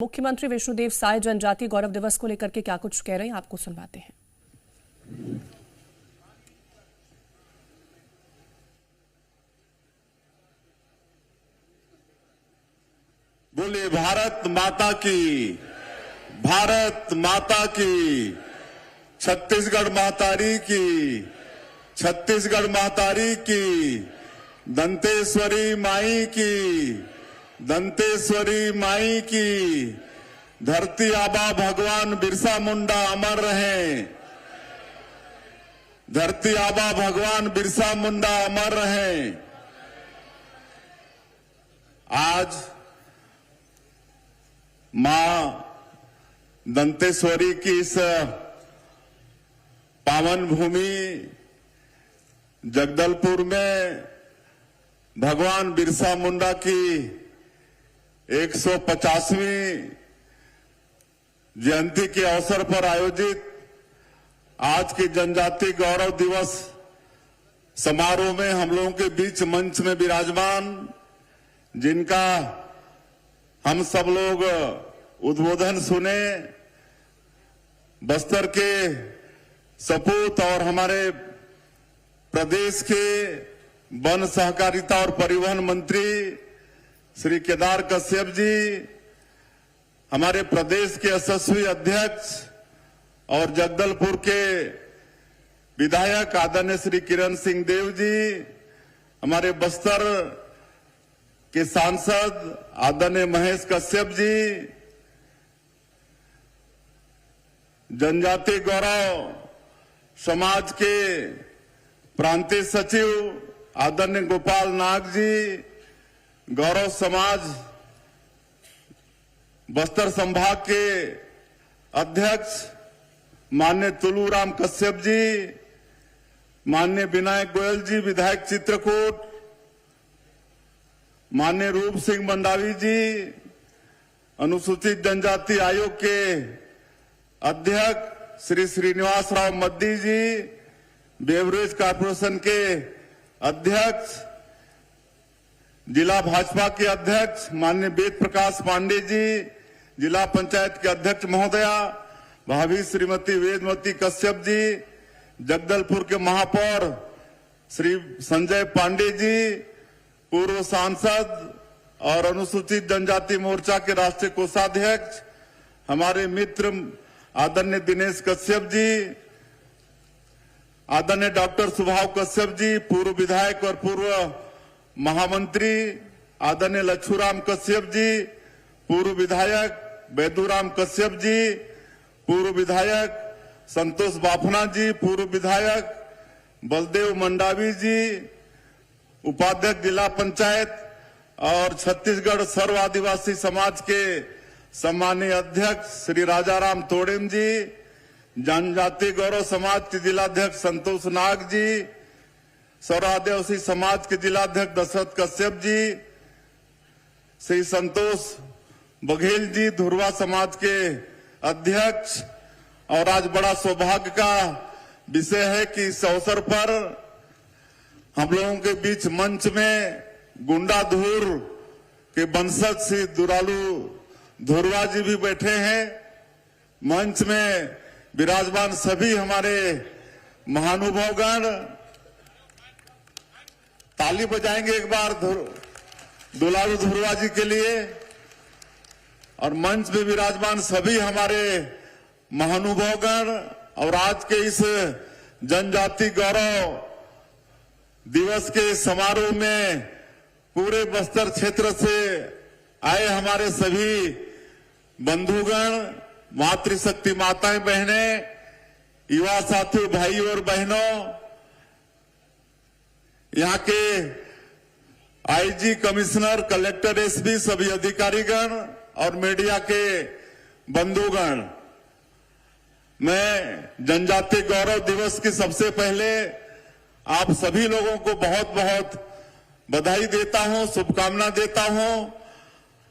मुख्यमंत्री विष्णुदेव साय जनजातीय गौरव दिवस को लेकर के क्या कुछ कह रहे हैं, आपको सुनवाते हैं। बोले भारत माता की, भारत माता की, छत्तीसगढ़ महतारी की, छत्तीसगढ़ महतारी की, दंतेश्वरी माई की, दंतेश्वरी माई की। धरती आबा भगवान बिरसा मुंडा अमर रहे, धरती आबा भगवान बिरसा मुंडा अमर रहे। आज मां दंतेश्वरी की इस पावन भूमि जगदलपुर में भगवान बिरसा मुंडा की 150वीं जयंती के अवसर पर आयोजित आज के जनजातीय गौरव दिवस समारोह में हम लोगों के बीच मंच में विराजमान, जिनका हम सब लोग उद्बोधन सुने, बस्तर के सपूत और हमारे प्रदेश के वन सहकारिता और परिवहन मंत्री श्री केदार कश्यप जी, हमारे प्रदेश के यशस्वी अध्यक्ष और जगदलपुर के विधायक आदरणीय श्री किरण सिंह देव जी, हमारे बस्तर के सांसद आदरणीय महेश कश्यप जी, जनजातीय गौरव समाज के प्रांतीय सचिव आदरणीय गोपाल नाग जी, गौरव समाज बस्तर संभाग के अध्यक्ष माननीय तुलूराम कश्यप जी, माननीय विनायक गोयल जी विधायक चित्रकूट, माननीय रूप सिंह मंडावी जी, अनुसूचित जनजाति आयोग के अध्यक्ष श्री श्रीनिवास राव मद्दी जी, बेवरेज कॉर्पोरेशन के अध्यक्ष, जिला भाजपा के अध्यक्ष माननीय वेद प्रकाश पांडे जी, जिला पंचायत के अध्यक्ष महोदया भाभी श्रीमती वेदमती कश्यप जी, जगदलपुर के महापौर श्री संजय पांडे जी, पूर्व सांसद और अनुसूचित जनजाति मोर्चा के राष्ट्रीय कोषाध्यक्ष हमारे मित्र आदरणीय दिनेश कश्यप जी, आदरणीय डॉक्टर सुभाव कश्यप जी, पूर्व विधायक और पूर्व महामंत्री आदरणीय लच्छूराम कश्यप जी, पूर्व विधायक बैदूराम कश्यप जी, पूर्व विधायक संतोष बाफना जी, पूर्व विधायक बलदेव मंडावी जी, उपाध्यक्ष जिला पंचायत और छत्तीसगढ़ सर्व आदिवासी समाज के सम्मानीय अध्यक्ष श्री राजाराम तोड़ेम जी, जनजातीय गौरव समाज के जिलाध्यक्ष संतोष नाग जी, सर्व आदिवासी समाज के जिलाध्यक्ष दशरथ कश्यप जी, श्री संतोष बघेल जी, धुरवा समाज के अध्यक्ष। और आज बड़ा सौभाग्य का विषय है कि इस अवसर पर हम लोगों के बीच मंच में गुंडाधुर के वंशज श्री दुरालू धुरवा जी भी बैठे हैं। मंच में विराजमान सभी हमारे महानुभावगण, ताली बजाएंगे एक बार दुलारू धुरवा जी के लिए। और मंच में विराजमान सभी हमारे महानुभावगण और आज के इस जनजाति गौरव दिवस के समारोह में पूरे बस्तर क्षेत्र से आए हमारे सभी बंधुगण, मातृशक्ति माताएं बहनें, युवा साथियों भाई और बहनों, यहाँ के आईजी, कमिश्नर, कलेक्टर, एसपी, सभी अधिकारीगण और मीडिया के बंधुगण, मैं जनजातीय गौरव दिवस की सबसे पहले आप सभी लोगों को बहुत बहुत बधाई देता हूं, शुभकामना देता हूं।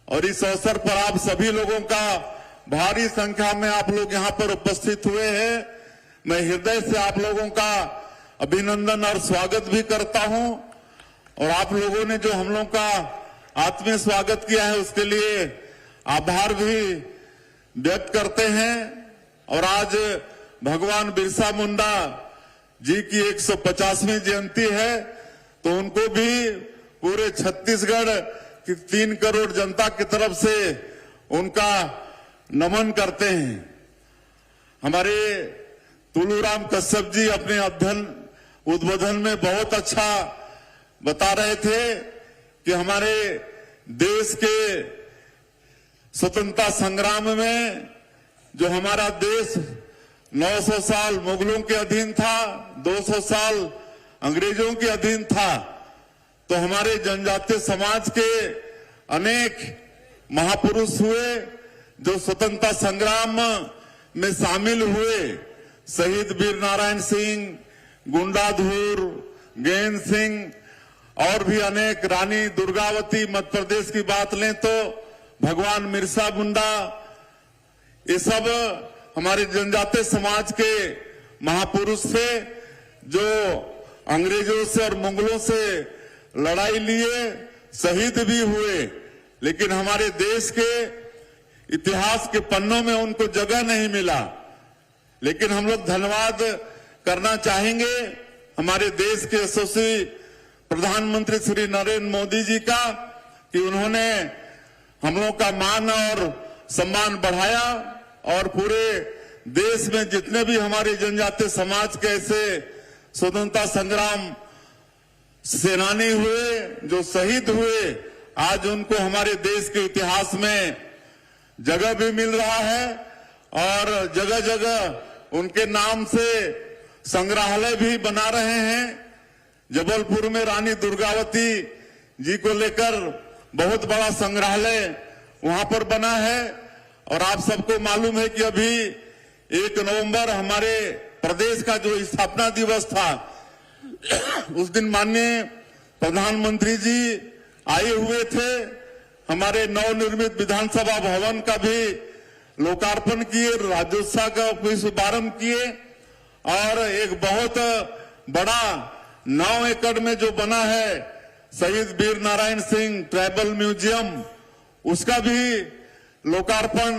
और इस अवसर पर आप सभी लोगों का भारी संख्या में आप लोग यहाँ पर उपस्थित हुए हैं, मैं हृदय से आप लोगों का अभिनंदन और स्वागत भी करता हूं। और आप लोगों ने जो हम लोगों का आत्मीय स्वागत किया है उसके लिए आभार भी व्यक्त करते हैं। और आज भगवान बिरसा मुंडा जी की 150वीं जयंती है, तो उनको भी पूरे छत्तीसगढ़ की 3 करोड़ जनता की तरफ से उनका नमन करते हैं। हमारे तुलूराम कश्यप जी अपने उद्बोधन में बहुत अच्छा बता रहे थे कि हमारे देश के स्वतंत्रता संग्राम में जो हमारा देश 900 साल मुगलों के अधीन था, 200 साल अंग्रेजों के अधीन था, तो हमारे जनजातीय समाज के अनेक महापुरुष हुए जो स्वतंत्रता संग्राम में शामिल हुए। शहीद वीर नारायण सिंह, गुंडाधुर, गैन सिंह और भी अनेक, रानी दुर्गावती, मध्य प्रदेश की बात लें तो भगवान बिरसा मुंडा, ये सब हमारे जनजातीय समाज के महापुरुष थे जो अंग्रेजों से और मुगलों से लड़ाई लिए, शहीद भी हुए, लेकिन हमारे देश के इतिहास के पन्नों में उनको जगह नहीं मिला। लेकिन हम लोग धन्यवाद करना चाहेंगे हमारे देश के यशस्वी प्रधानमंत्री श्री नरेंद्र मोदी जी का कि उन्होंने हम लोग का मान और सम्मान बढ़ाया और पूरे देश में जितने भी हमारे जनजातीय समाज के ऐसे स्वतंत्रता संग्राम सेनानी हुए जो शहीद हुए, आज उनको हमारे देश के इतिहास में जगह भी मिल रहा है और जगह जगह उनके नाम से संग्रहालय भी बना रहे हैं। जबलपुर में रानी दुर्गावती जी को लेकर बहुत बड़ा संग्रहालय वहां पर बना है। और आप सबको मालूम है कि अभी 1 नवंबर हमारे प्रदेश का जो स्थापना दिवस था, उस दिन माननीय प्रधानमंत्री जी आए हुए थे, हमारे नवनिर्मित विधानसभा भवन का भी लोकार्पण किए, राज्योत्सव का भी शुभारंभ किए और एक बहुत बड़ा 9 एकड़ में जो बना है शहीद वीर नारायण सिंह ट्राइबल म्यूजियम, उसका भी लोकार्पण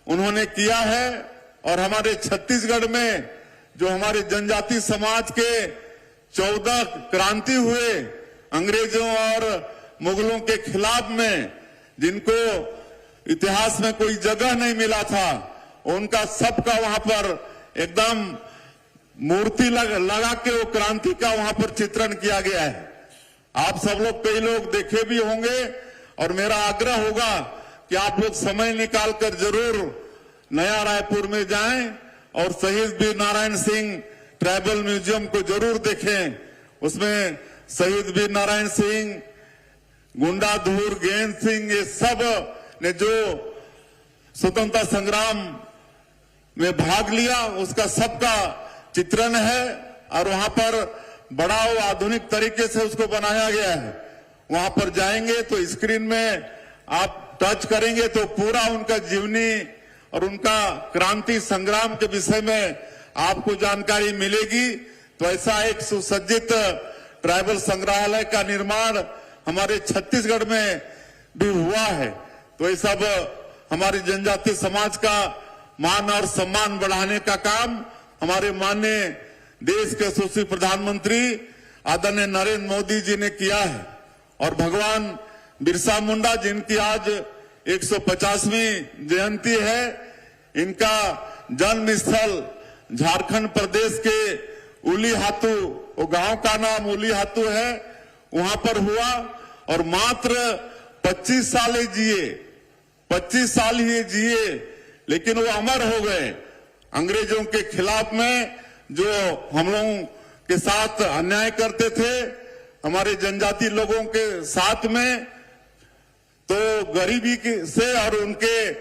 उन्होंने किया है। और हमारे छत्तीसगढ़ में जो हमारे जनजाति समाज के 14 क्रांति हुए अंग्रेजों और मुगलों के खिलाफ में, जिनको इतिहास में कोई जगह नहीं मिला था, उनका सबका वहां पर एकदम मूर्ति लगा के वो क्रांति का वहां पर चित्रण किया गया है। आप सब लोग, कई लोग देखे भी होंगे और मेरा आग्रह होगा कि आप लोग समय निकालकर जरूर नया रायपुर में जाएं और शहीद वीर नारायण सिंह ट्राइबल म्यूजियम को जरूर देखें। उसमें शहीद वीर नारायण सिंह, गुंडाधुर, गैन सिंह, ये सब ने जो स्वतंत्रता संग्राम में भाग लिया, उसका सबका चित्रण है और वहां पर बड़ा और आधुनिक तरीके से उसको बनाया गया है। वहां पर जाएंगे तो स्क्रीन में आप टच करेंगे तो पूरा उनका जीवनी और उनका क्रांति संग्राम के विषय में आपको जानकारी मिलेगी। तो ऐसा एक सुसज्जित ट्राइबल संग्रहालय का निर्माण हमारे छत्तीसगढ़ में भी हुआ है। तो ये सब हमारे जनजातीय समाज का मान और सम्मान बढ़ाने का काम हमारे माननीय देश के यशस्वी प्रधानमंत्री आदरणीय नरेंद्र मोदी जी ने किया है। और भगवान बिरसा मुंडा जिनकी आज 150वीं जयंती है, इनका जन्म स्थल झारखंड प्रदेश के उलीहातू, वो गांव का नाम उलीहातू है, वहां पर हुआ और मात्र 25 साल ही जिए, 25 साल ही जिए, लेकिन वो अमर हो गए। अंग्रेजों के खिलाफ में जो हम लोगों के साथ अन्याय करते थे, हमारे जनजाति लोगों के साथ में, तो गरीबी से और उनके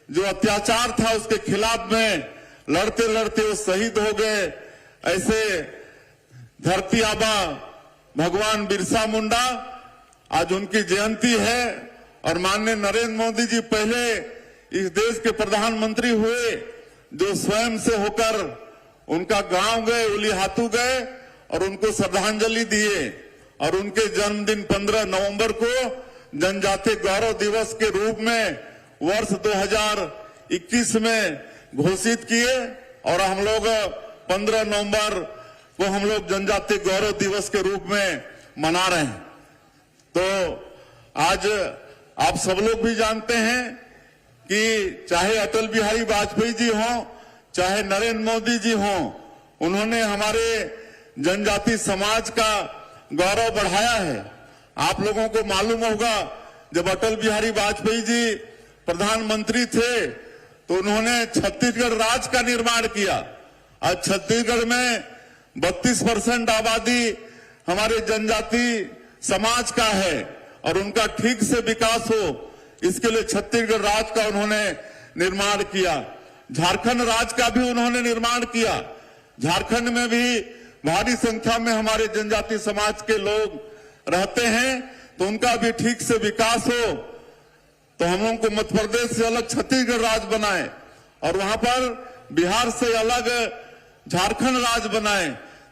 जो अत्याचार था उसके खिलाफ में लड़ते लड़ते वो शहीद हो गए। ऐसे धरती आबा भगवान बिरसा मुंडा, आज उनकी जयंती है और माननीय नरेंद्र मोदी जी पहले इस देश के प्रधानमंत्री हुए जो स्वयं से होकर उनका गांव गए, उलीहातू गए और उनको श्रद्धांजलि दिए। और उनके जन्मदिन 15 नवंबर को जनजातीय गौरव दिवस के रूप में वर्ष 2021 में घोषित किए और हम लोग 15 नवंबर को हम लोग जनजातीय गौरव दिवस के रूप में मना रहे हैं। तो आज आप सब लोग भी जानते हैं कि चाहे अटल बिहारी वाजपेयी जी हों, चाहे नरेंद्र मोदी जी हों, उन्होंने हमारे जनजाति समाज का गौरव बढ़ाया है। आप लोगों को मालूम होगा, जब अटल बिहारी वाजपेयी जी प्रधानमंत्री थे तो उन्होंने छत्तीसगढ़ राज्य का निर्माण किया। आज छत्तीसगढ़ में 32% आबादी हमारे जनजाति समाज का है और उनका ठीक से विकास हो, इसके लिए छत्तीसगढ़ राज्य का उन्होंने निर्माण किया। झारखंड राज्य का भी उन्होंने निर्माण किया। झारखंड में भी भारी संख्या में हमारे जनजाति समाज के लोग रहते हैं, तो उनका भी ठीक से विकास हो, तो हम लोगों को मध्य प्रदेश से अलग छत्तीसगढ़ राज्य बनाए और वहां पर बिहार से अलग झारखंड राज्य बनाए।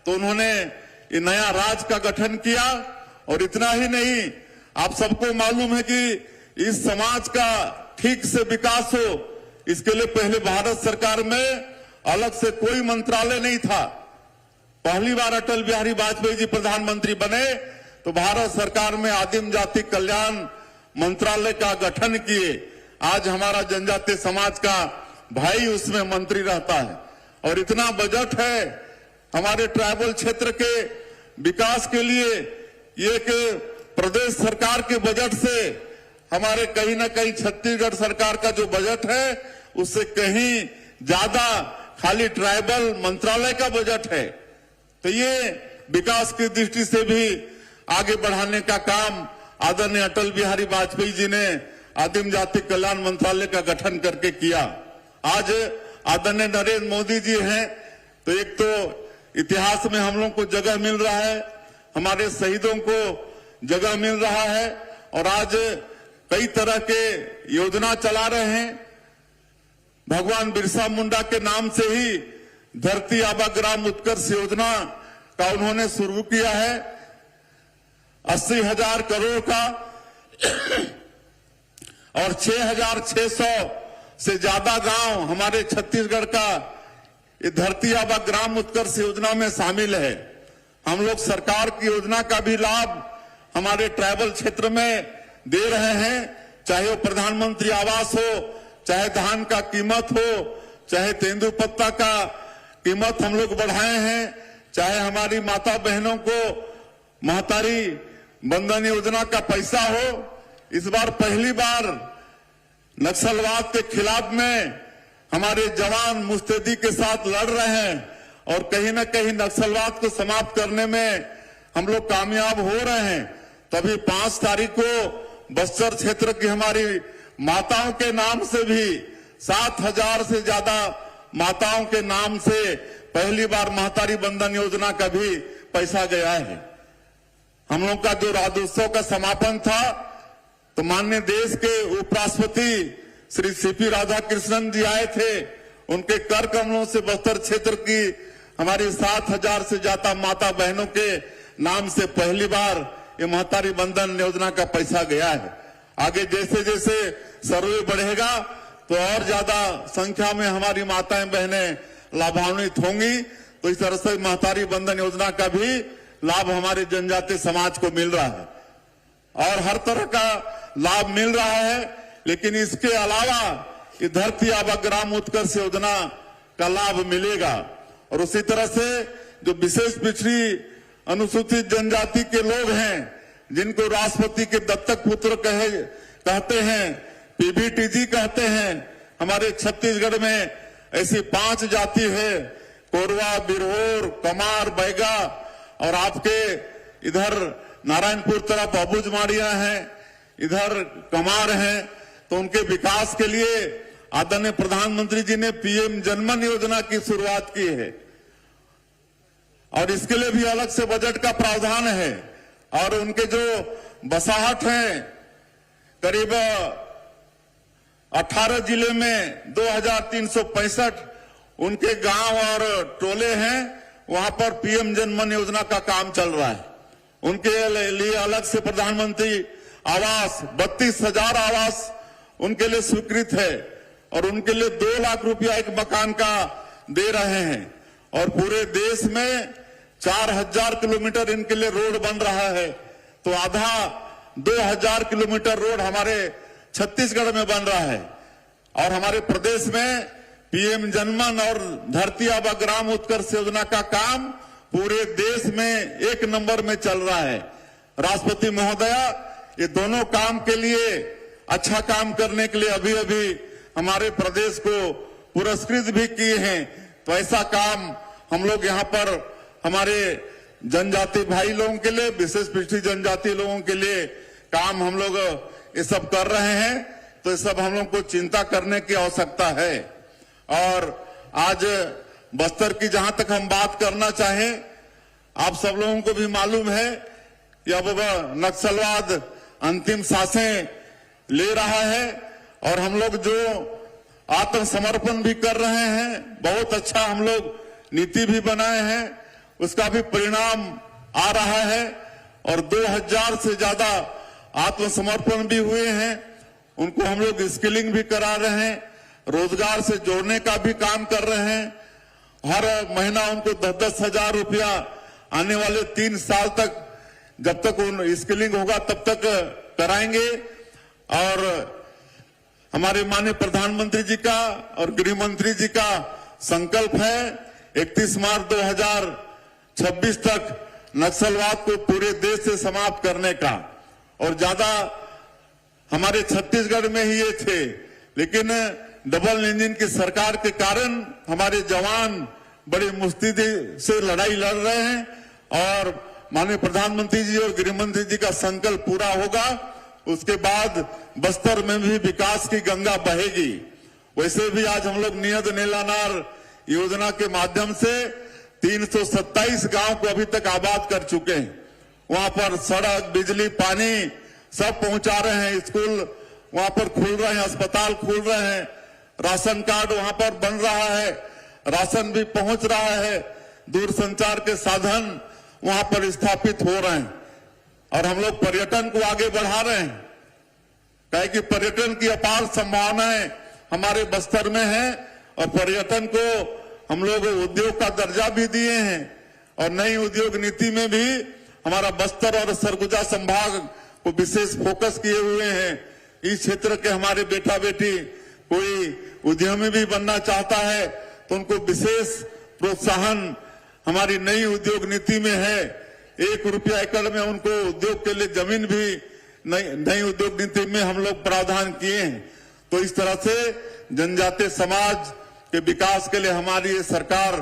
तो उन्होंने ये नया राज्य का गठन किया। और इतना ही नहीं, आप सबको मालूम है कि इस समाज का ठीक से विकास हो, इसके लिए पहले भारत सरकार में अलग से कोई मंत्रालय नहीं था। पहली बार अटल बिहारी वाजपेयी जी प्रधानमंत्री बने तो भारत सरकार में आदिम जाति कल्याण मंत्रालय का गठन किए। आज हमारा जनजातीय समाज का भाई उसमें मंत्री रहता है और इतना बजट है हमारे ट्राइबल क्षेत्र के विकास के लिए। ये कि प्रदेश सरकार के बजट से हमारे कहीं ना कहीं छत्तीसगढ़ सरकार का जो बजट है उससे कहीं ज्यादा खाली ट्राइबल मंत्रालय का बजट है। तो ये विकास की दृष्टि से भी आगे बढ़ाने का काम आदरणीय अटल बिहारी वाजपेयी जी ने आदिम जाति कल्याण मंत्रालय का गठन करके किया। आज आदरणीय नरेंद्र मोदी जी हैं, तो एक तो इतिहास में हम लोग को जगह मिल रहा है, हमारे शहीदों को जगह मिल रहा है और आज कई तरह के योजना चला रहे हैं। भगवान बिरसा मुंडा के नाम से ही धरती आबा ग्राम उत्कर्ष योजना का उन्होंने शुरू किया है, 80,000 करोड़ का और 6,600 से ज्यादा गांव हमारे छत्तीसगढ़ का ये धरती आबा ग्राम उत्कर्ष योजना में शामिल है। हम लोग सरकार की योजना का भी लाभ हमारे ट्राइबल क्षेत्र में दे रहे हैं, चाहे वो प्रधानमंत्री आवास हो, चाहे धान का कीमत हो, चाहे तेंदुपत्ता का कीमत हम लोग बढ़ाए हैं, चाहे हमारी माता बहनों को महतारी बंधन योजना का पैसा हो। इस बार पहली बार नक्सलवाद के खिलाफ में हमारे जवान मुस्तैदी के साथ लड़ रहे हैं और कहीं न कहीं नक्सलवाद को समाप्त करने में हम लोग कामयाब हो रहे हैं। तभी 5 तारीख को बस्तर क्षेत्र की हमारी माताओं के नाम से भी 7,000 से ज्यादा माताओं के नाम से पहली बार महतारी बंधन योजना का भी पैसा गया है। हम लोग का जो राज्योत्सव का समापन था तो माननीय देश के उपराष्ट्रपति श्री सीपी राधाकृष्णन जी आए थे, उनके कर कमलों से बस्तर क्षेत्र की हमारी 7,000 से ज्यादा माता बहनों के नाम से पहली बार ये महतारी बंधन योजना का पैसा गया है। आगे जैसे जैसे सर्वे बढ़ेगा तो और ज्यादा संख्या में हमारी माताएं बहनें लाभान्वित होंगी। तो इस तरह से महतारी बंधन योजना का भी लाभ हमारे जनजातीय समाज को मिल रहा है और हर तरह का लाभ मिल रहा है। लेकिन इसके अलावा ये धरती आबा ग्राम उत्कर्ष योजना का लाभ मिलेगा। और उसी तरह से जो विशेष पिछड़ी अनुसूचित जनजाति के लोग हैं, जिनको राष्ट्रपति के दत्तक पुत्र कहते हैं, पीबीटीजी कहते हैं, हमारे छत्तीसगढ़ में ऐसी 5 जाति है, कोरवा, बिरहोर, कमार, बैगा और आपके इधर नारायणपुर तरफ अबुझमाड़िया हैं, इधर कमार हैं। तो उनके विकास के लिए आदरणीय प्रधानमंत्री जी ने पीएम जनमन योजना की शुरुआत की है और इसके लिए भी अलग से बजट का प्रावधान है। और उनके जो बसाहट हैं, करीब 18 जिले में 2,365 उनके गांव और टोले हैं, वहां पर पीएम जनमन योजना का काम चल रहा है। उनके लिए अलग से प्रधानमंत्री आवास 32,000 आवास उनके लिए स्वीकृत है और उनके लिए 2 लाख रुपया एक मकान का दे रहे हैं। और पूरे देश में 4000 किलोमीटर इनके लिए रोड बन रहा है, तो आधा 2000 किलोमीटर रोड हमारे छत्तीसगढ़ में बन रहा है। और हमारे प्रदेश में पीएम जनमन और धरती आबा ग्राम उत्कर्ष योजना का काम पूरे देश में 1 नंबर में चल रहा है। राष्ट्रपति महोदया, ये दोनों काम के लिए, अच्छा काम करने के लिए अभी अभी हमारे प्रदेश को पुरस्कृत भी किए हैं। तो ऐसा काम हम लोग यहाँ पर हमारे जनजाति भाई लोगों के लिए, विशेष पिछड़ी जनजाति लोगों के लिए काम हम लोग ये सब कर रहे हैं। तो ये सब हम लोग को चिंता करने की आवश्यकता है। और आज बस्तर की जहां तक हम बात करना चाहें, आप सब लोगों को भी मालूम है कि अब नक्सलवाद अंतिम सांसें ले रहा है और हम लोग जो आत्मसमर्पण भी कर रहे हैं, बहुत अच्छा हम लोग नीति भी बनाए हैं, उसका भी परिणाम आ रहा है। और 2000 से ज्यादा आत्मसमर्पण भी हुए हैं, उनको हम लोग स्किलिंग भी करा रहे हैं, रोजगार से जोड़ने का भी काम कर रहे हैं। हर महीना उनको 10-10 हजार रुपया आने वाले 3 साल तक, जब तक उन स्किलिंग होगा तब तक कराएंगे। और हमारे माननीय प्रधानमंत्री जी का और गृह मंत्री जी का संकल्प है 31 मार्च 2026 तक नक्सलवाद को पूरे देश से समाप्त करने का। और ज्यादा हमारे छत्तीसगढ़ में ही ये थे, लेकिन डबल इंजन की सरकार के कारण हमारे जवान बड़ी मुस्तैदी से लड़ाई लड़ रहे हैं। और माननीय प्रधानमंत्री जी और गृह मंत्री जी का संकल्प पूरा होगा, उसके बाद बस्तर में भी विकास की गंगा बहेगी। वैसे भी आज हम लोग नियत नीलानार योजना के माध्यम से 327 गांव को अभी तक आबाद कर चुके हैं। वहां पर सड़क, बिजली, पानी सब पहुंचा रहे हैं, स्कूल वहां पर खुल रहे हैं, अस्पताल खुल रहे हैं, राशन कार्ड वहां पर बन रहा है, राशन भी पहुंच रहा है, दूरसंचार के साधन वहां पर स्थापित हो रहे हैं। और हम लोग पर्यटन को आगे बढ़ा रहे हैं, कहे कि पर्यटन की अपार संभावनाएं हमारे बस्तर में है। और पर्यटन को हम लोग उद्योग का दर्जा भी दिए हैं। और नई उद्योग नीति में भी हमारा बस्तर और सरगुजा संभाग को विशेष फोकस किए हुए हैं। इस क्षेत्र के हमारे बेटा बेटी कोई उद्यमी भी बनना चाहता है तो उनको विशेष प्रोत्साहन हमारी नई उद्योग नीति में है। 1 रुपया एकड़ में उनको उद्योग के लिए जमीन भी नई उद्योग नीति में हम लोग प्रावधान किए हैं। तो इस तरह से जनजातीय समाज के विकास के लिए हमारी ये सरकार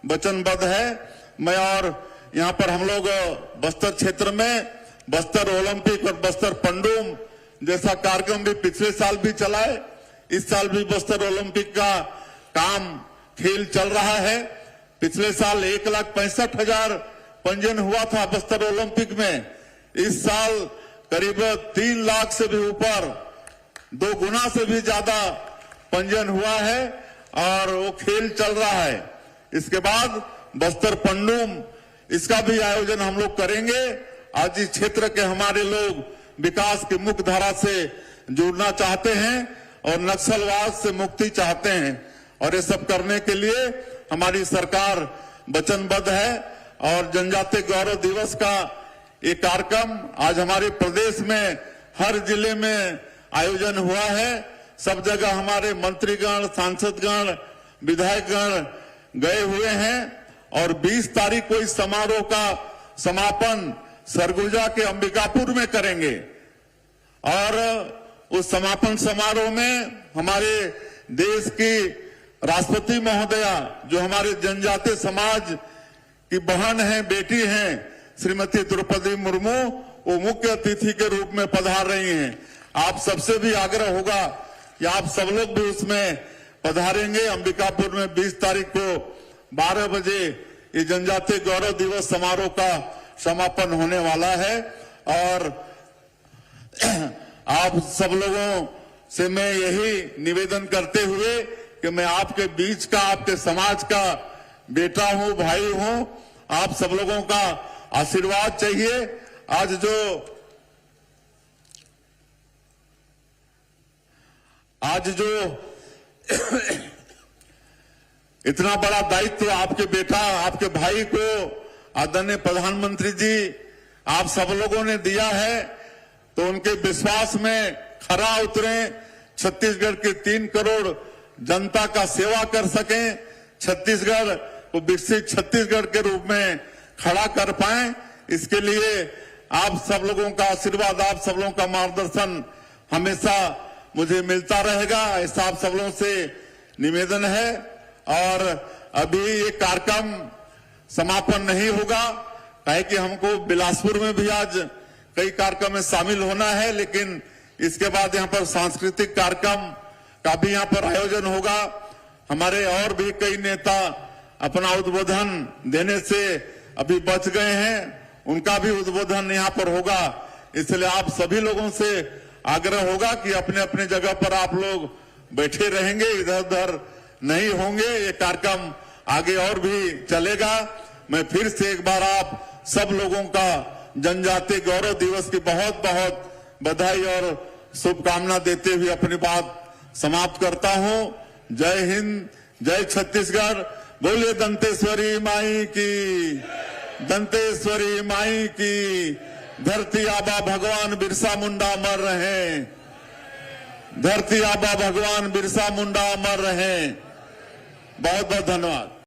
वचनबद्ध है। मैं और यहाँ पर हम लोग बस्तर क्षेत्र में बस्तर ओलंपिक और बस्तर पंडुम जैसा कार्यक्रम भी पिछले साल भी चलाए, इस साल भी बस्तर ओलंपिक का काम खेल चल रहा है। पिछले साल 1,65,000 पंजीयन हुआ था बस्तर ओलंपिक में, इस साल करीब 3 लाख से भी ऊपर, 2 गुना से भी ज्यादा पंजीयन हुआ है और वो खेल चल रहा है। इसके बाद बस्तर पंडुम, इसका भी आयोजन हम लोग करेंगे। आज इस क्षेत्र के हमारे लोग विकास की मुख्य धारा से जुड़ना चाहते हैं और नक्सलवाद से मुक्ति चाहते हैं, और ये सब करने के लिए हमारी सरकार वचनबद्ध है। और जनजातीय गौरव दिवस का ये कार्यक्रम आज हमारे प्रदेश में हर जिले में आयोजन हुआ है। सब जगह हमारे मंत्रीगण, सांसदगण, विधायकगण गए हुए हैं और 20 तारीख को इस समारोह का समापन सरगुजा के अंबिकापुर में करेंगे। और उस समापन समारोह में हमारे देश की राष्ट्रपति महोदया, जो हमारे जनजातीय समाज की बहन है, बेटी हैं, श्रीमती द्रौपदी मुर्मू, वो मुख्य अतिथि के रूप में पधार रही हैं। आप सबसे भी आग्रह होगा कि आप सब लोग भी उसमें पधारेंगे। अंबिकापुर में 20 तारीख को 12 बजे ये जनजातीय गौरव दिवस समारोह का समापन होने वाला है। और आप सब लोगों से मैं यही निवेदन करते हुए कि मैं आपके बीच का, आपके समाज का बेटा हूं, भाई हूं, आप सब लोगों का आशीर्वाद चाहिए। आज जो इतना बड़ा दायित्व आपके बेटा, आपके भाई को आदरणीय प्रधानमंत्री जी आप सब लोगों ने दिया है, तो उनके विश्वास में खरा उतरे, छत्तीसगढ़ के 3 करोड़ जनता का सेवा कर सकें, छत्तीसगढ़ को विकसित छत्तीसगढ़ के रूप में खड़ा कर पाएं। इसके लिए आप सब लोगों का आशीर्वाद, आप सब लोगों का मार्गदर्शन हमेशा मुझे मिलता रहेगा, ऐसा आप सब लोगों से निवेदन है। और अभी ये कार्यक्रम समापन नहीं होगा, काहे कि हमको बिलासपुर में भी आज कई कार्यक्रम में शामिल होना है, लेकिन इसके बाद यहाँ पर सांस्कृतिक कार्यक्रम का भी यहाँ पर आयोजन होगा। हमारे और भी कई नेता अपना उद्बोधन देने से अभी बच गए हैं, उनका भी उद्बोधन यहाँ पर होगा। इसलिए आप सभी लोगों से आग्रह होगा कि अपने अपने जगह पर आप लोग बैठे रहेंगे, इधर उधर नहीं होंगे। ये कार्यक्रम आगे और भी चलेगा। मैं फिर से एक बार आप सब लोगों का जनजातीय गौरव दिवस की बहुत बहुत बधाई और शुभकामना देते हुए अपनी बात समाप्त करता हूं। जय हिंद, जय छत्तीसगढ़। बोलिए दंतेश्वरी माई की, दंतेश्वरी माई की। धरती आबा भगवान बिरसा मुंडा अमर रहे, धरती आबा भगवान बिरसा मुंडा अमर रहे। बहुत बहुत धन्यवाद।